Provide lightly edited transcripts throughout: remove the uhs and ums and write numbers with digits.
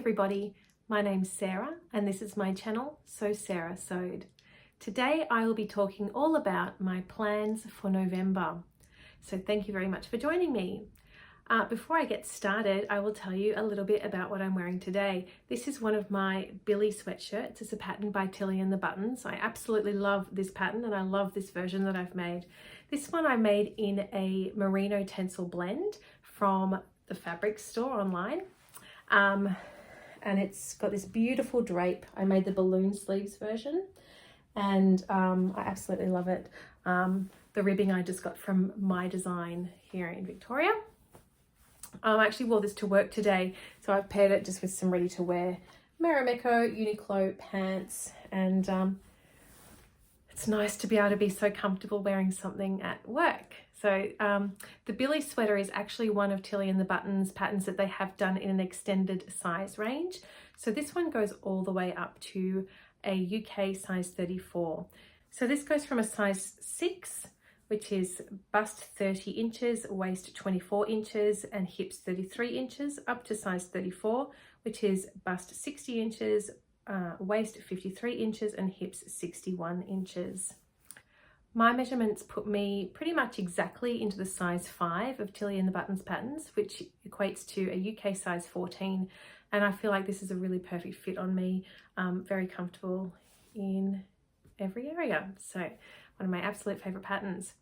everybody, my name's Sarah and this is my channel, So Sarah Sewed. Today I will be talking all about my plans for November. So thank you very much for joining me. Before I get started, I will tell you a little bit about what I'm wearing today. This is one of my Billie Sweatshirts. It's a pattern by Tilly and the Buttons. I absolutely love this pattern and I love this version that I've made. This one I made in a merino tencel blend from the fabric store online. And it's got this beautiful drape. I made the balloon sleeves version and I absolutely love it. The ribbing I just got from My Design here in Victoria. I actually wore this to work today, so I've paired it just with some ready to wear Marimekko Uniqlo pants, and it's nice to be able to be so comfortable wearing something at work. So the Billie Sweater is actually one of Tilly and the Buttons patterns that they have done in an extended size range. So this one goes all the way up to a UK size 34. So this goes from a size 6, which is bust 30 inches, waist 24 inches and hips 33 inches, up to size 34, which is bust 60 inches, waist 53 inches and hips 61 inches. My measurements put me pretty much exactly into the size 5 of Tilly and the Buttons patterns, which equates to a UK size 14. And I feel like this is a really perfect fit on me, very comfortable in every area. So one of my absolute favorite patterns.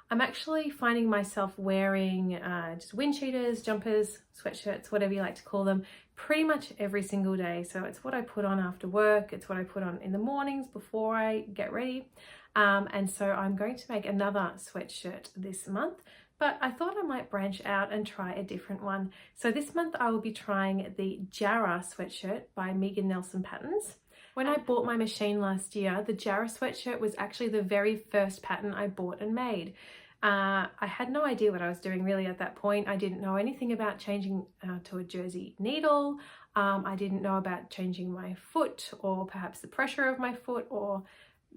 I'm actually finding myself wearing just wind cheaters, jumpers, sweatshirts, whatever you like to call them, pretty much every single day. So it's what I put on after work. It's what I put on in the mornings before I get ready. And so I'm going to make another sweatshirt this month, but I thought I might branch out and try a different one. So this month I will be trying the Jarrah Sweatshirt by Megan Nelson Patterns. When I bought my machine last year, the Jarrah Sweatshirt was actually the very first pattern I bought and made. I had no idea what I was doing really at that point. I didn't know anything about changing to a jersey needle. I didn't know about changing my foot or perhaps the pressure of my foot or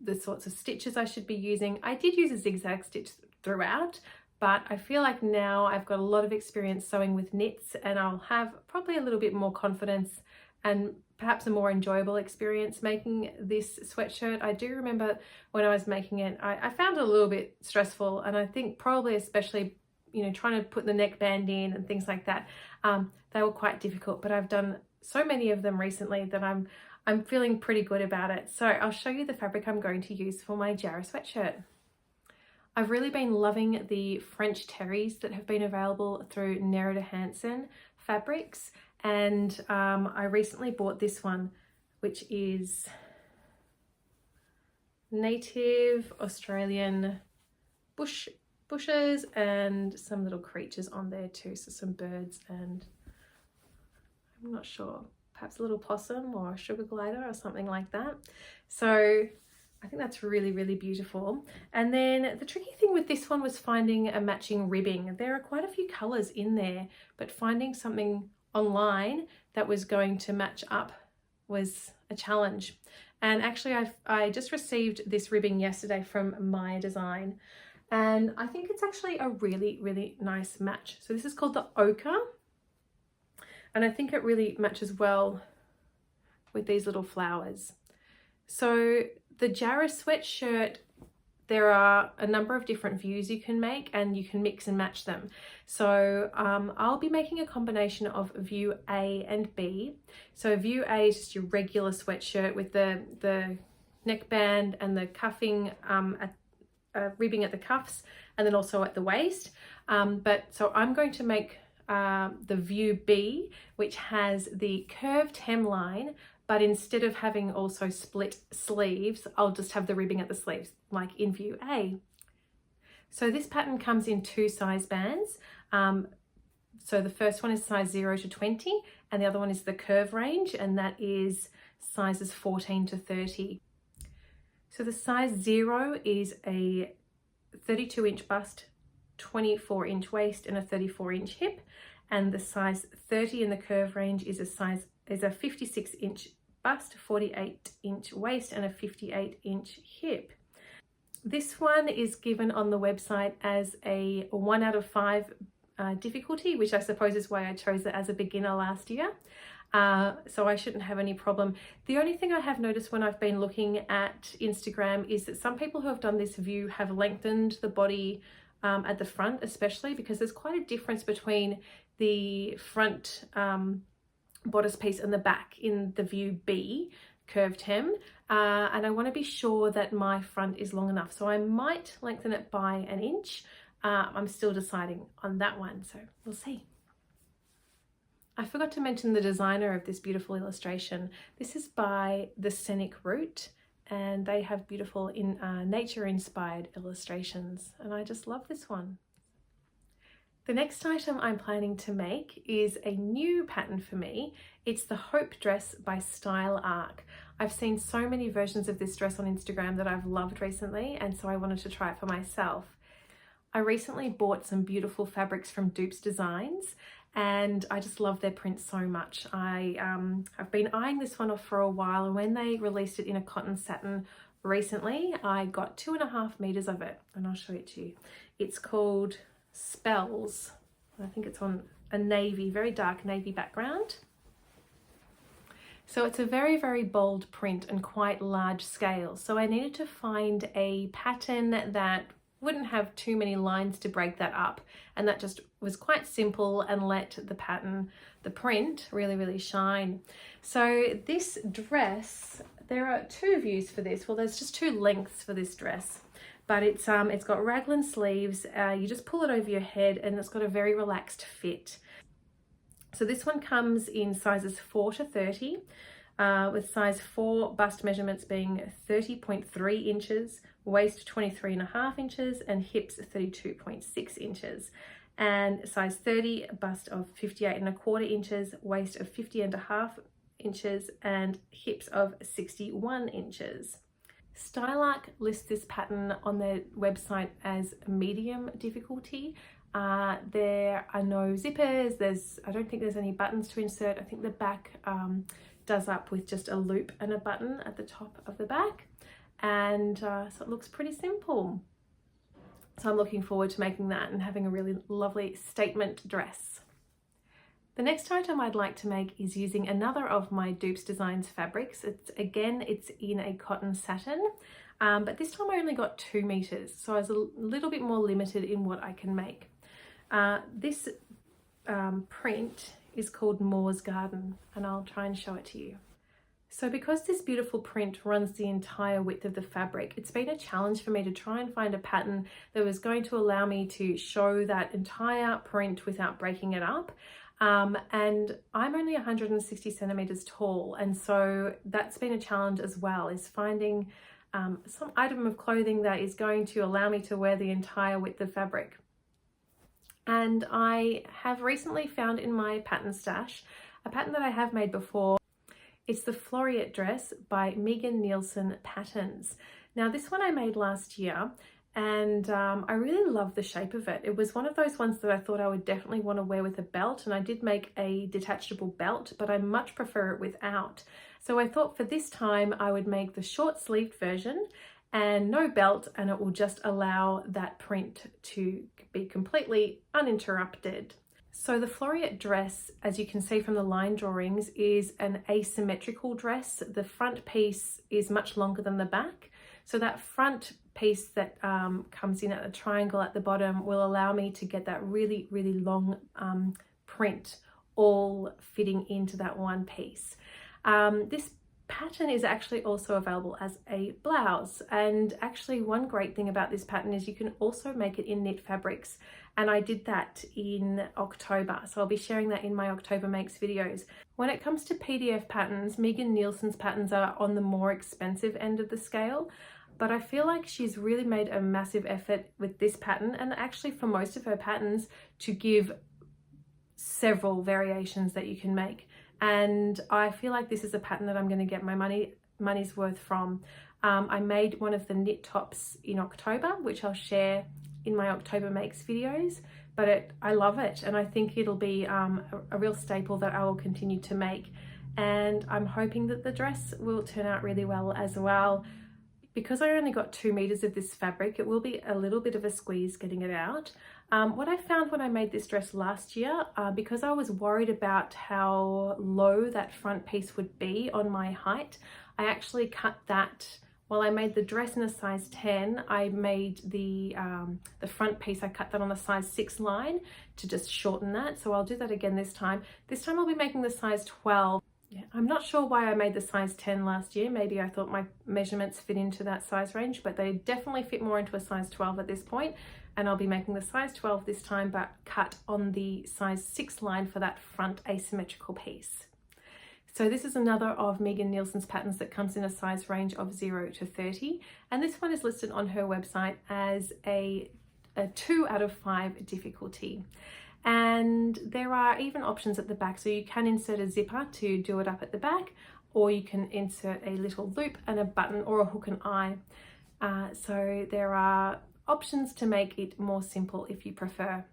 the sorts of stitches I should be using. I did use a zigzag stitch throughout, but I feel like now I've got a lot of experience sewing with knits and I'll have probably a little bit more confidence and perhaps a more enjoyable experience making this sweatshirt. I do remember when I was making it, I found it a little bit stressful, and I think probably especially, you know, trying to put the neckband in and things like that, they were quite difficult, but I've done so many of them recently that I'm feeling pretty good about it. So I'll show you the fabric I'm going to use for my Jarrah sweatshirt. I've really been loving the French terries that have been available through Nerida Hansen Fabrics. And I recently bought this one, which is native Australian bushes and some little creatures on there too. So some birds and I'm not sure, perhaps a little possum or a sugar glider or something like that. So I think that's really, really beautiful. And then the tricky thing with this one was finding a matching ribbing. There are quite a few colors in there, but finding something online that was going to match up was a challenge. And actually I just received this ribbing yesterday from My Design, and I think it's actually a really, really nice match. So this is called the Ochre, and I think it really matches well with these little flowers. So the Jarrah sweatshirt, there are a number of different views you can make and you can mix and match them. So I'll be making a combination of view A and B. So view A is just your regular sweatshirt with the neckband and the cuffing, ribbing at the cuffs and then also at the waist. So I'm going to make the view B, which has the curved hemline, but instead of having also split sleeves, I'll just have the ribbing at the sleeves, like in view A. So this pattern comes in 2 size bands. So the first one is size 0 to 20, and the other one is the curve range, and that is sizes 14 to 30. So the size 0 is a 32-inch bust, 24-inch waist, and a 34-inch hip, and the size 30 in the curve range is a 56-inch bust, 48-inch waist, and a 58-inch hip. This one is given on the website as a 1 out of 5 difficulty, which I suppose is why I chose it as a beginner last year. so I shouldn't have any problem. The only thing I have noticed when I've been looking at Instagram is that some people who have done this view have lengthened the body at the front, especially because there's quite a difference between the front bodice piece and the back in the view B curved hem, and I want to be sure that my front is long enough, so I might lengthen it by an inch. I'm still deciding on that one, so we'll see. I forgot to mention the designer of this beautiful illustration. This is by The Scenic Route, and they have beautiful nature-inspired illustrations, and I just love this one. The next item I'm planning to make is a new pattern for me. It's the Hope dress by Style Arc. I've seen so many versions of this dress on Instagram that I've loved recently, and so I wanted to try it for myself. I recently bought some beautiful fabrics from Dupes Designs, and I just love their print so much. I have been eyeing this one off for a while, and when they released it in a cotton satin recently, I got 2.5 meters of it, and I'll show it to you. It's called Spells. I think it's on a navy, very dark navy background. So it's a very, very bold print and quite large scale. So I needed to find a pattern that wouldn't have too many lines to break that up, and that just was quite simple and let the pattern, the print, really shine. So this dress, there are 2 views for this. Well, there's just 2 lengths for this dress, but it's got raglan sleeves. You just pull it over your head, and it's got a very relaxed fit. So this one comes in sizes 4 to 30, with size 4 bust measurements being 30.3 inches, waist 23.5 inches, and hips 32.6 inches. And size 30 bust of 58.25 inches, waist of 50.5 inches, and hips of 61 inches. Style Arc lists this pattern on their website as medium difficulty. There are no zippers. I don't think there's any buttons to insert. I think the back does up with just a loop and a button at the top of the back, and so it looks pretty simple. So I'm looking forward to making that and having a really lovely statement dress. The next item I'd like to make is using another of my Dupes Designs fabrics. It's in a cotton satin, but this time I only got 2 meters, so I was a little bit more limited in what I can make. This print is called Moore's Garden, and I'll try and show it to you. So because this beautiful print runs the entire width of the fabric, it's been a challenge for me to try and find a pattern that was going to allow me to show that entire print without breaking it up. And I'm only 160 centimeters tall, and so that's been a challenge as well, is finding some item of clothing that is going to allow me to wear the entire width of fabric. And I have recently found in my pattern stash a pattern that I have made before. It's the Floreat dress by Megan Nielsen Patterns. Now this one I made last year, and I really love the shape of it. It was one of those ones that I thought I would definitely want to wear with a belt, and I did make a detachable belt, but I much prefer it without. So I thought for this time I would make the short sleeved version and no belt, and it will just allow that print to be completely uninterrupted. So the Floreat dress, as you can see from the line drawings, is an asymmetrical dress. The front piece is much longer than the back. So that front piece that comes in at a triangle at the bottom will allow me to get that really long print all fitting into that one piece. This pattern is actually also available as a blouse, and actually one great thing about this pattern is you can also make it in knit fabrics, and I did that in October, so I'll be sharing that in my October Makes videos. When it comes to PDF patterns, Megan Nielsen's patterns are on the more expensive end of the scale, but I feel like she's really made a massive effort with this pattern, and actually for most of her patterns, to give several variations that you can make. And I feel like this is a pattern that I'm going to get my money's worth from. I made one of the knit tops in October, which I'll share in my October Makes videos, but I love it, and I think it'll be a real staple that I will continue to make. And I'm hoping that the dress will turn out really well as well. Because I only got 2 meters of this fabric, it will be a little bit of a squeeze getting it out. What I found when I made this dress last year, because I was worried about how low that front piece would be on my height, I actually cut that. While I made the dress in a size 10, I made the front piece, I cut that on the size 6 line to just shorten that. So I'll do that again this time. This time I'll be making the size 12. Yeah, I'm not sure why I made the size 10 last year. Maybe I thought my measurements fit into that size range, but they definitely fit more into a size 12 at this point. And I'll be making the size 12 this time, but cut on the size 6 line for that front asymmetrical piece. So this is another of Megan Nielsen's patterns that comes in a size range of 0 to 30. And this one is listed on her website as a 2 out of 5 difficulty. And there are even options at the back, so you can insert a zipper to do it up at the back, or you can insert a little loop and a button or a hook and eye. So there are options to make it more simple if you prefer.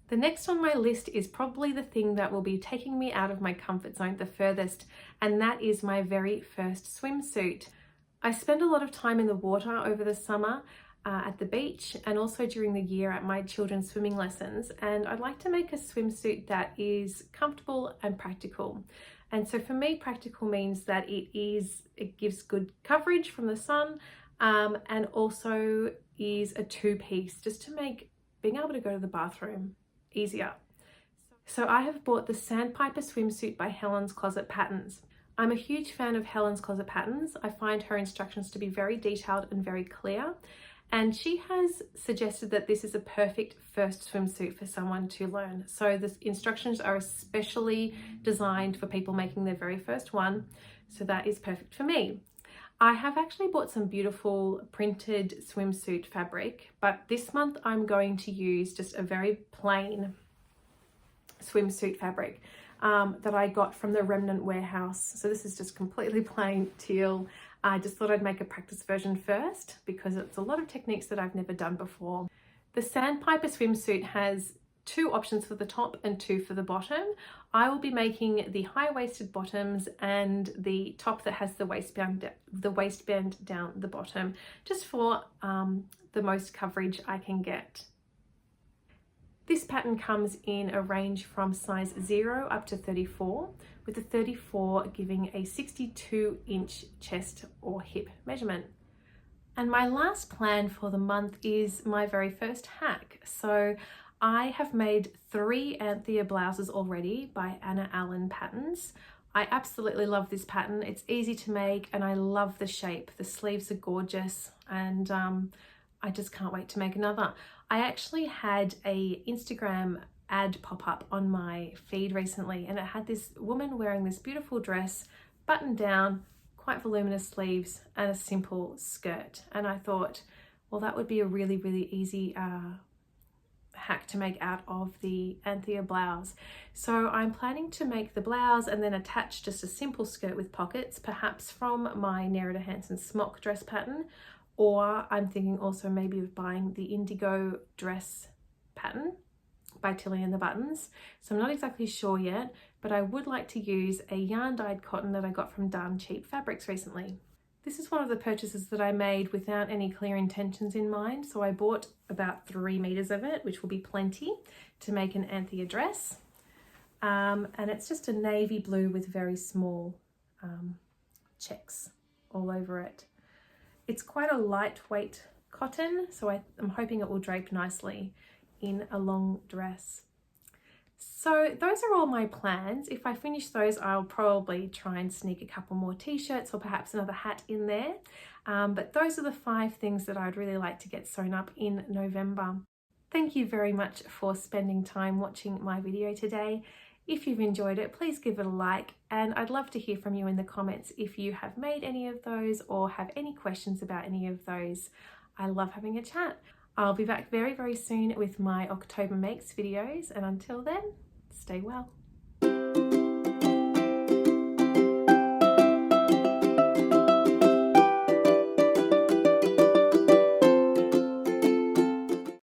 The next on my list is probably the thing that will be taking me out of my comfort zone the furthest, and that is my very first swimsuit. I spend a lot of time in the water over the summer, at the beach, and also during the year at my children's swimming lessons, and I'd like to make a swimsuit that is comfortable and practical. And so for me, practical means that it gives good coverage from the sun, and also is a 2-piece, just to make being able to go to the bathroom easier. So I have bought the Sandpiper Swimsuit by Helen's Closet Patterns. I'm a huge fan of Helen's Closet Patterns. I find her instructions to be very detailed and very clear. And she has suggested that this is a perfect first swimsuit for someone to learn. So the instructions are especially designed for people making their very first one. So that is perfect for me. I have actually bought some beautiful printed swimsuit fabric, but this month I'm going to use just a very plain swimsuit fabric that I got from the Remnant Warehouse. So this is just completely plain teal. I just thought I'd make a practice version first because it's a lot of techniques that I've never done before. The Sandpiper Swimsuit has 2 options for the top and 2 for the bottom. I will be making the high-waisted bottoms and the top that has the waistband down the bottom, just for the most coverage I can get. This pattern comes in a range from size 0 up to 34, with the 34 giving a 62-inch chest or hip measurement. And my last plan for the month is my very first hack. So I have made 3 Anthea blouses already by Anna Allen Patterns. I absolutely love this pattern. It's easy to make and I love the shape. The sleeves are gorgeous, and I just can't wait to make another. I actually had a Instagram ad pop up on my feed recently, and it had this woman wearing this beautiful dress, buttoned down, quite voluminous sleeves, and a simple skirt. And I thought, well, that would be a really, really easy hack to make out of the Anthea blouse. So I'm planning to make the blouse and then attach just a simple skirt with pockets, perhaps from my Nerida Hanson smock dress pattern, or I'm thinking also maybe of buying the indigo dress pattern by Tilly and the Buttons. So I'm not exactly sure yet, but I would like to use a yarn dyed cotton that I got from Darn Cheap Fabrics recently. This is one of the purchases that I made without any clear intentions in mind. So I bought about 3 meters of it, which will be plenty to make an Anthea dress. And it's just a navy blue with very small checks all over it. It's quite a lightweight cotton, so I'm hoping it will drape nicely in a long dress. So those are all my plans. If I finish those, I'll probably try and sneak a couple more t-shirts or perhaps another hat in there. But those are the 5 things that I'd really like to get sewn up in November. Thank you very much for spending time watching my video today. If you've enjoyed it, please give it a like, and I'd love to hear from you in the comments if you have made any of those or have any questions about any of those. I love having a chat. I'll be back very, very soon with my October Makes videos, and until then, stay well.